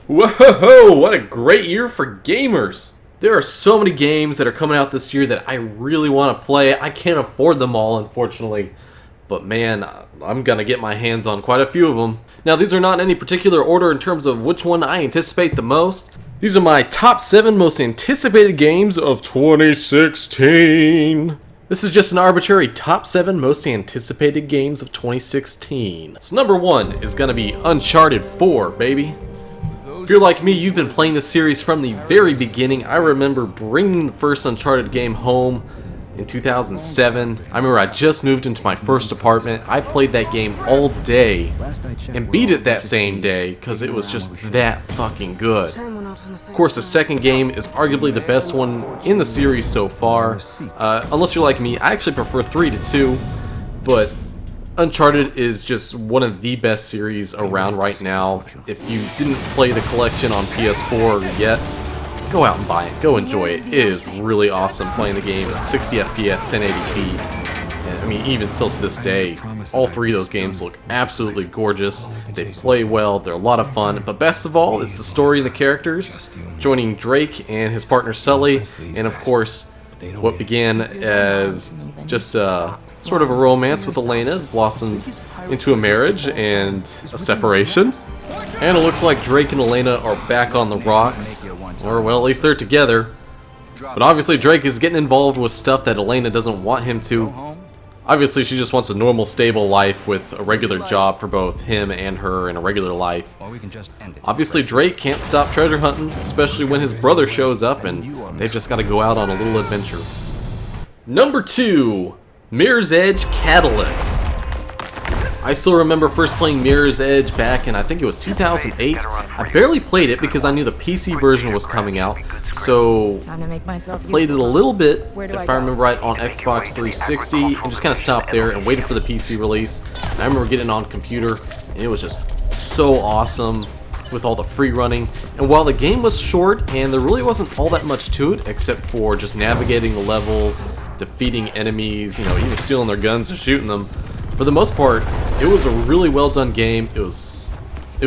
Whoa, what a great year for gamers! There are so many games that are coming out this year that I really want to play. I can't afford them all, unfortunately. But man, I'm gonna get my hands on quite a few of them. Now, these are not in any particular order in terms of which one I anticipate the most. These are my top 7 most anticipated games of 2016. This is just an arbitrary top 7 most anticipated games of 2016. So number 1 is gonna be Uncharted 4, baby. If you're like me, you've been playing this series from the very beginning. I remember bringing the first Uncharted game home in 2007. I remember I just moved into my first apartment. I played that game all day and beat it that same day because it was just that fucking good. Of course, the second game is arguably the best one in the series so far. Unless you're like me, I actually prefer 3 to 2, but Uncharted is just one of the best series around right now. If you didn't play the collection on PS4 yet, go out and buy it. Go enjoy it. It is really awesome playing the game at 60 FPS, 1080p. And, I mean, even still to this day, all 3 of those games look absolutely gorgeous. They play well. They're a lot of fun. But best of all is the story and the characters. Joining Drake and his partner Sully, and of course, what began as just sort of a romance with Elena blossomed into a marriage and a separation. And it looks like Drake and Elena are back on the rocks. Or, well, at least they're together. But obviously Drake is getting involved with stuff that Elena doesn't want him to. Obviously she just wants a normal, stable life with a regular job for both him and her in a regular life. Obviously Drake can't stop treasure hunting, especially when his brother shows up and they've just got to go out on a little adventure. Number 2. Mirror's Edge Catalyst. I still remember first playing Mirror's Edge back in, I think it was 2008. I barely played it because I knew the PC version was coming out, so I played it a little bit, if I remember right, on Xbox 360, and just kind of stopped there and waited for the PC release. And I remember getting on computer, and it was just so awesome with all the free running. And while the game was short and there really wasn't all that much to it except for just navigating the levels, defeating enemies, you know, even stealing their guns and shooting them, for the most part, it was a really well done game. It was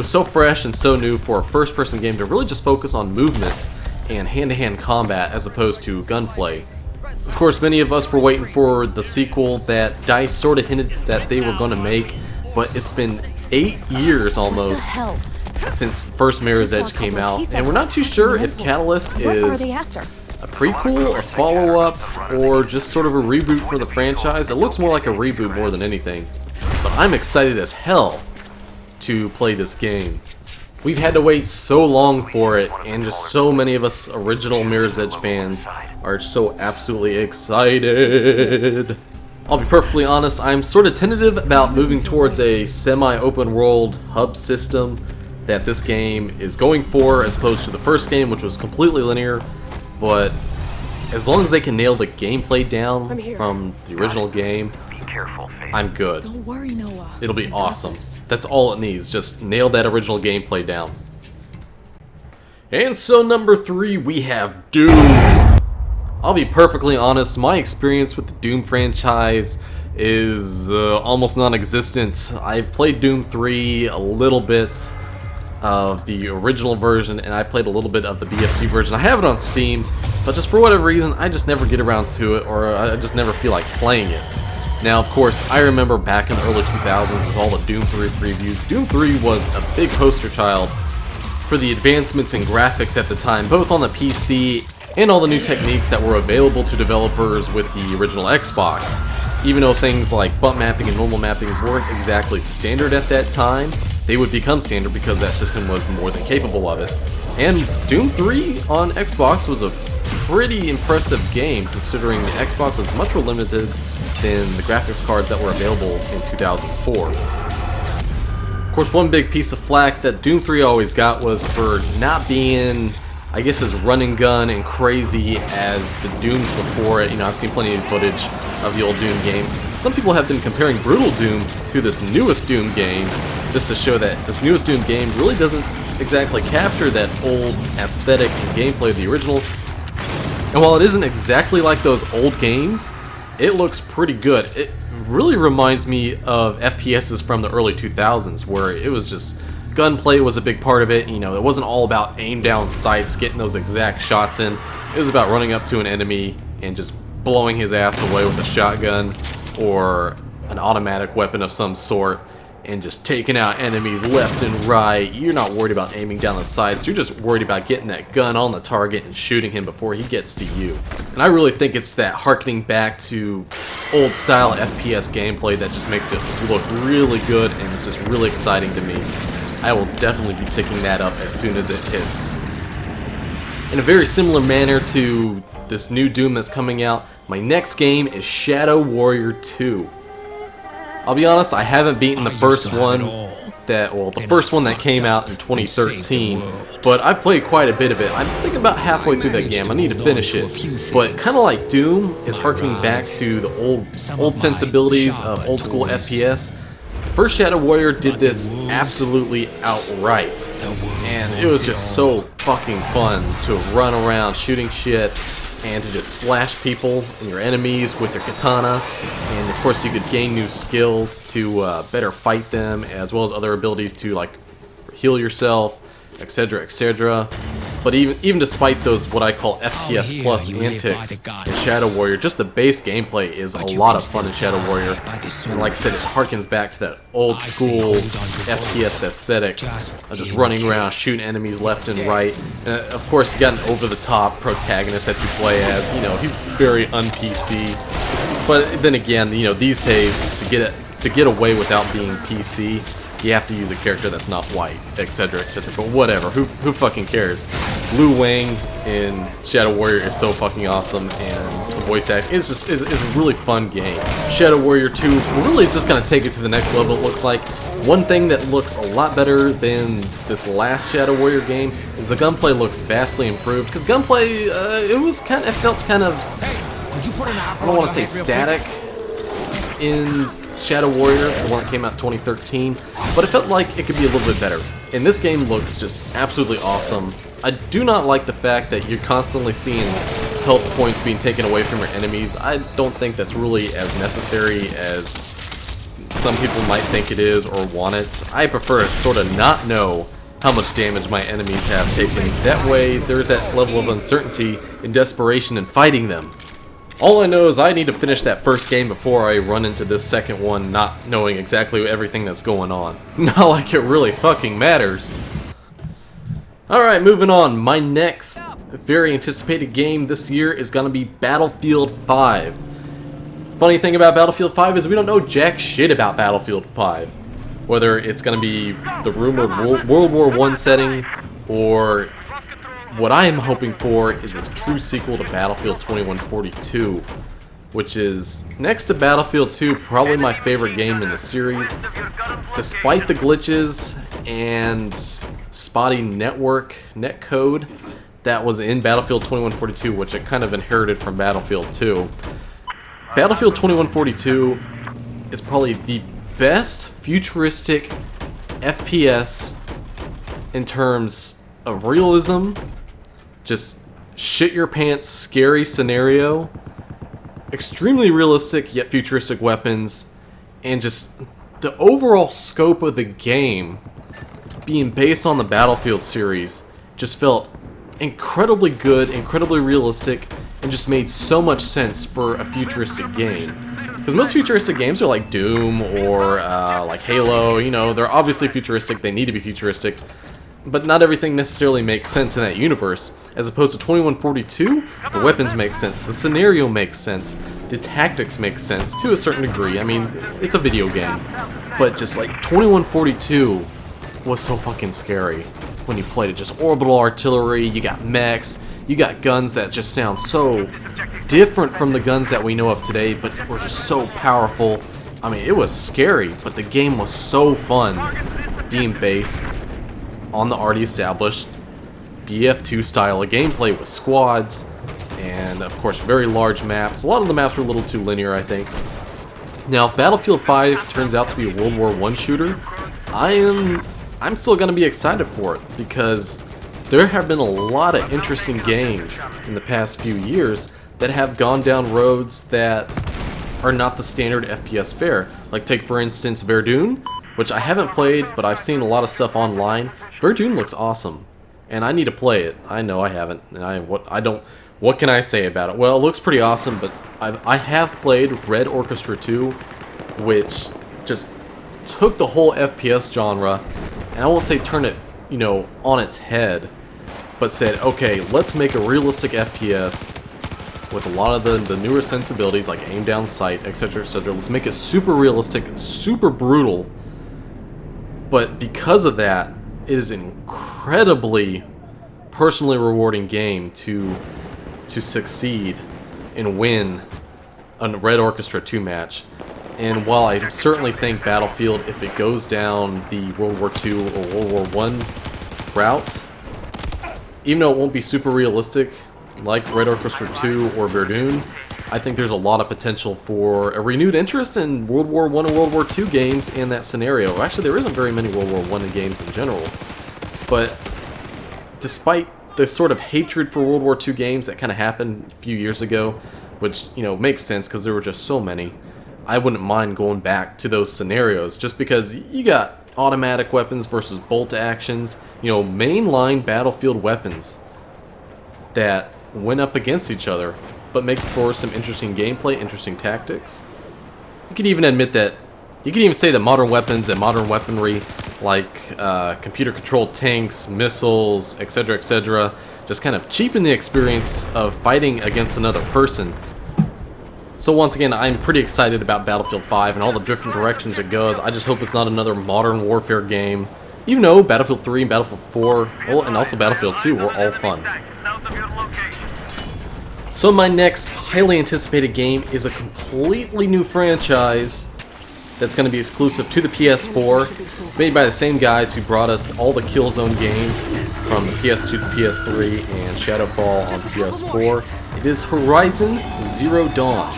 so fresh and so new for a first-person game to really just focus on movement and hand-to-hand combat as opposed to gunplay. Of course, many of us were waiting for the sequel that DICE sort of hinted that they were going to make, but it's been 8 years almost since the first Mirror's Edge came out, and we're not too sure if Catalyst is a prequel, a follow-up, or just sort of a reboot for the franchise. It looks more like a reboot more than anything. But I'm excited as hell to play this game. We've had to wait so long for it, and just so many of us original Mirror's Edge fans are so absolutely excited. I'll be perfectly honest, I'm sort of tentative about moving towards a semi-open world hub system that this game is going for, as opposed to the first game, which was completely linear. But as long as they can nail the gameplay down from the original game, I'm good. Don't worry, Noah. It'll be awesome. That's all it needs. Just nail that original gameplay down. And so number 3, we have Doom. I'll be perfectly honest, my experience with the Doom franchise is almost non-existent. I've played Doom 3 a little bit of the original version, and I played a little bit of the BFG version. I have it on Steam, but just for whatever reason, I just never get around to it, or I just never feel like playing it. Now, of course, I remember back in the early 2000s with all the Doom 3 previews, Doom 3 was a big poster child for the advancements in graphics at the time, both on the PC and all the new techniques that were available to developers with the original Xbox. Even though things like bump mapping and normal mapping weren't exactly standard at that time, they would become standard because that system was more than capable of it. And Doom 3 on Xbox was a pretty impressive game, considering the Xbox was much more limited than the graphics cards that were available in 2004. Of course, one big piece of flack that Doom 3 always got was for not being, I guess, as run and gun and crazy as the Dooms before it. You know, I've seen plenty of footage of the old Doom game. Some people have been comparing Brutal Doom to this newest Doom game, just to show that this newest Doom game really doesn't exactly capture that old aesthetic and gameplay of the original. And while it isn't exactly like those old games, it looks pretty good. It really reminds me of FPSs from the early 2000s, where it was just Gunplay was a big part of it. You know, it wasn't all about aim down sights, getting those exact shots in. It was about running up to an enemy and just blowing his ass away with a shotgun or an automatic weapon of some sort and just taking out enemies left and right. You're not worried about aiming down the sights. You're just worried about getting that gun on the target and shooting him before he gets to you. And I really think it's that harkening back to old style FPS gameplay that just makes it look really good, and it's just really exciting to me. I will definitely be picking that up as soon as it hits. In a very similar manner to this new Doom that's coming out, my next game is Shadow Warrior 2. I'll be honest, I haven't beaten the first one the first one that came out in 2013, but I've played quite a bit of it. I think about halfway through that game. I need to finish it. But kind of like Doom, is harkening back to the old sensibilities of old school FPS. First Shadow Warrior did this absolutely outright, and it was just so fucking fun to run around shooting shit and to just slash people and your enemies with your katana. And of course you could gain new skills to better fight them, as well as other abilities to like heal yourself, etc, etc. But even despite those what I call FPS plus antics in Shadow Warrior, just the base gameplay is a lot of fun in Shadow Warrior. And like I said, it harkens back to that old school FPS aesthetic of just running around, shooting enemies left and right. And of course, you got an over-the-top protagonist that you play as. You know, he's very un-PC. But then again, you know, these days to get away without being PC, you have to use a character that's not white, etc, etc. But whatever, who fucking cares? Liu Wang in Shadow Warrior is so fucking awesome, and the voice acting is a really fun game. Shadow Warrior 2 really is just gonna take it to the next level, it looks like. One thing that looks a lot better than this last Shadow Warrior game is the gunplay looks vastly improved, because gunplay, it felt kind of, I don't want to say static in Shadow Warrior, the one that came out in 2013, but it felt like it could be a little bit better. And this game looks just absolutely awesome. I do not like the fact that you're constantly seeing health points being taken away from your enemies. I don't think that's really as necessary as some people might think it is or want it. I prefer to sort of not know how much damage my enemies have taken. That way, there's that level of uncertainty and desperation in fighting them. All I know is I need to finish that first game before I run into this second one not knowing exactly everything that's going on. Not like it really fucking matters. Alright, moving on. My next very anticipated game this year is going to be Battlefield 5. Funny thing about Battlefield 5 is we don't know jack shit about Battlefield 5. Whether it's going to be the rumored World War I setting, or what I am hoping for is a true sequel to Battlefield 2142, which is, next to Battlefield 2, probably my favorite game in the series. Despite the glitches and spotty netcode that was in Battlefield 2142, which I kind of inherited from Battlefield 2, Battlefield 2142 is probably the best futuristic FPS in terms of realism, just shit your pants scary scenario, extremely realistic yet futuristic weapons, and just the overall scope of the game being based on the Battlefield series just felt incredibly good, incredibly realistic, and just made so much sense for a futuristic game. Because most futuristic games are like Doom or like Halo, you know, they're obviously futuristic, they need to be futuristic, but not everything necessarily makes sense in that universe. As opposed to 2142, the weapons make sense, the scenario makes sense, the tactics make sense to a certain degree. I mean, it's a video game, but just like 2142 was so fucking scary when you played it. Just orbital artillery, you got mechs, you got guns that just sound so different from the guns that we know of today, but were just so powerful. I mean, it was scary, but the game was so fun, being based on the already established BF2 style of gameplay with squads, and of course very large maps. A lot of the maps were a little too linear, I think. Now, if Battlefield 5 turns out to be a World War I shooter, I'm still going to be excited for it, because there have been a lot of interesting games in the past few years that have gone down roads that are not the standard FPS fare. Like take for instance Verdun, which I haven't played, but I've seen a lot of stuff online. Verdun looks awesome, and I need to play it. I know I haven't, and what can I say about it? Well, it looks pretty awesome, but I have played Red Orchestra 2, which just took the whole FPS genre, and I won't say turn it, you know, on its head, but said, okay, let's make a realistic FPS with a lot of the newer sensibilities like aim down sight, etc., etc. Let's make it super realistic, super brutal. But because of that, it is an incredibly personally rewarding game to succeed and win a Red Orchestra 2 match. And while I certainly think Battlefield, if it goes down the World War II or World War I route, even though it won't be super realistic like Red Orchestra 2 or Verdun, I think there's a lot of potential for a renewed interest in World War I and World War II games in that scenario. Actually, there isn't very many World War I games in general. But despite the sort of hatred for World War II games that kind of happened a few years ago, which, you know, makes sense because there were just so many, I wouldn't mind going back to those scenarios just because you got automatic weapons versus bolt actions, you know, mainline Battlefield weapons that went up against each other, but make for some interesting gameplay, interesting tactics. You could even admit that, you could even say that modern weapons and modern weaponry, like computer-controlled tanks, missiles, etc., just kind of cheapen the experience of fighting against another person. So once again, I'm pretty excited about Battlefield 5 and all the different directions it goes. I just hope it's not another modern warfare game, even though Battlefield 3 and Battlefield 4, and also Battlefield 2 were all fun. So my next highly anticipated game is a completely new franchise that's going to be exclusive to the PS4. It's made by the same guys who brought us all the Killzone games from the PS2 to PS3 and Shadowfall on the PS4. It is Horizon Zero Dawn.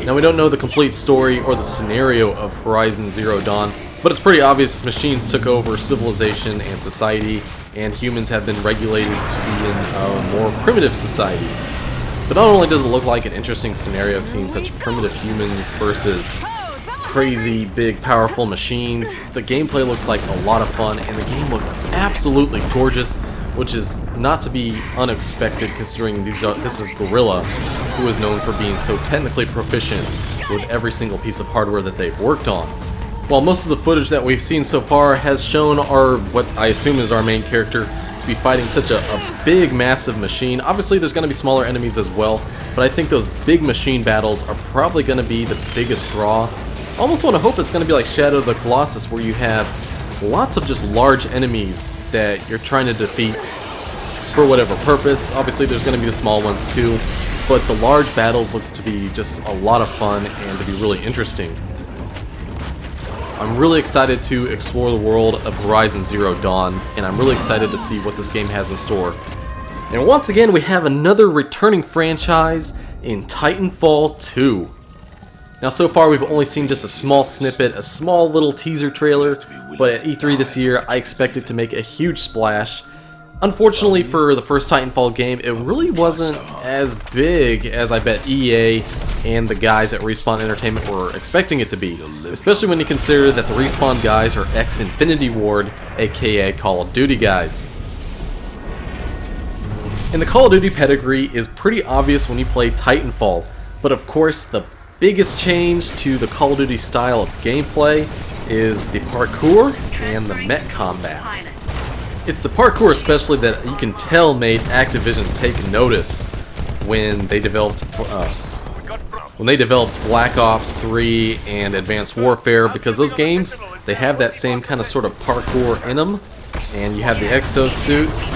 Now we don't know the complete story or the scenario of Horizon Zero Dawn, but it's pretty obvious machines took over civilization and society, and humans have been regulated to be in a more primitive society. But not only does it look like an interesting scenario seeing such primitive humans versus crazy, big, powerful machines, the gameplay looks like a lot of fun, and the game looks absolutely gorgeous, which is not to be unexpected considering this is Guerrilla, who is known for being so technically proficient with every single piece of hardware that they've worked on. While most of the footage that we've seen so far has shown what I assume is our main character be fighting such a big, massive machine. Obviously, there's going to be smaller enemies as well, but I think those big machine battles are probably going to be the biggest draw. I almost want to hope it's going to be like Shadow of the Colossus, where you have lots of just large enemies that you're trying to defeat for whatever purpose. Obviously, there's going to be the small ones too, but the large battles look to be just a lot of fun and to be really interesting. I'm really excited to explore the world of Horizon Zero Dawn, and I'm really excited to see what this game has in store. And once again, we have another returning franchise in Titanfall 2. Now, so far we've only seen just a small snippet, a small little teaser trailer, but at E3 this year, I expect it to make a huge splash. Unfortunately for the first Titanfall game, it really wasn't as big as I bet EA and the guys at Respawn Entertainment were expecting it to be, especially when you consider that the Respawn guys are ex-Infinity Ward, aka Call of Duty guys. And the Call of Duty pedigree is pretty obvious when you play Titanfall, but of course the biggest change to the Call of Duty style of gameplay is the parkour and the mech combat. It's the parkour especially that you can tell made Activision take notice when they developed Black Ops 3 and Advanced Warfare, because those games, they have that same kind of sort of parkour in them, and you have the exosuits,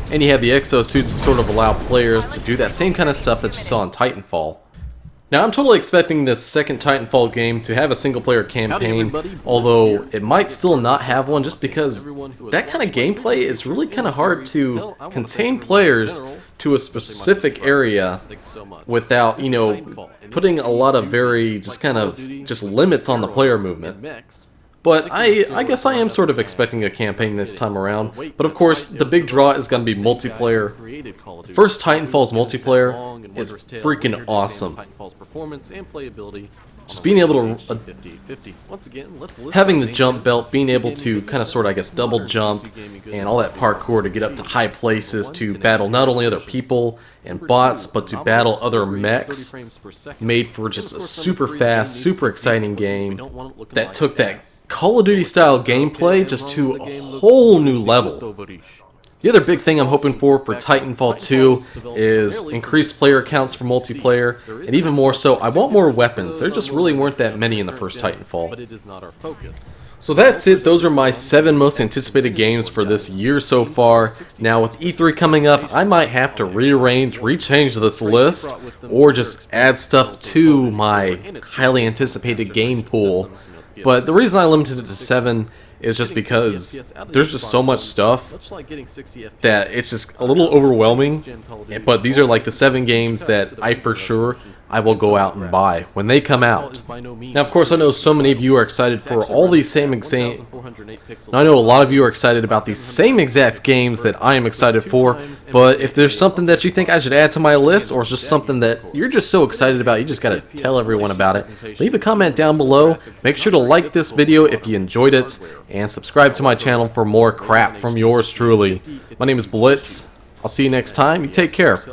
to sort of allow players to do that same kind of stuff that you saw in Titanfall. Now, I'm totally expecting this second Titanfall game to have a single-player campaign, although it might still not have one just because that kind of gameplay is really kind of hard to contain players to a specific area without, you know, putting a lot of just limits on the player movement. But I guess I am sort of expecting a campaign this time around. But of course, the big draw is going to be multiplayer. The first Titanfall's multiplayer is freaking awesome. Just being able to, having the jump belt, being able to kind of sort of, I guess, double jump and all that parkour to get up to high places to battle not only other people and bots, but to battle other mechs, made for just a super fast, super exciting game that took that Call of Duty style gameplay just to a whole new level. The other big thing I'm hoping for Titanfall 2 is increased player counts for multiplayer, and even more so, I want more weapons. There just really weren't that many in the first Titanfall. So that's it. Those are my 7 most anticipated games for this year so far. Now with E3 coming up, I might have to rechange this list, or just add stuff to my highly anticipated game pool. But the reason I limited it to 7 is just because there's just so much stuff that it's just a little overwhelming. But these are like the 7 games that I for sure I will go out and buy when they come out. Now, of course, I know so many of you are excited for all these same exact. I know a lot of you are excited about these same exact games that I am excited for. But if there's something that you think I should add to my list, or it's just something that you're just so excited about, you just gotta tell everyone about it. Leave a comment down below. Make sure to like this video if you enjoyed it, and subscribe to my channel for more crap from yours truly. My name is Blitz. I'll see you next time. You take care.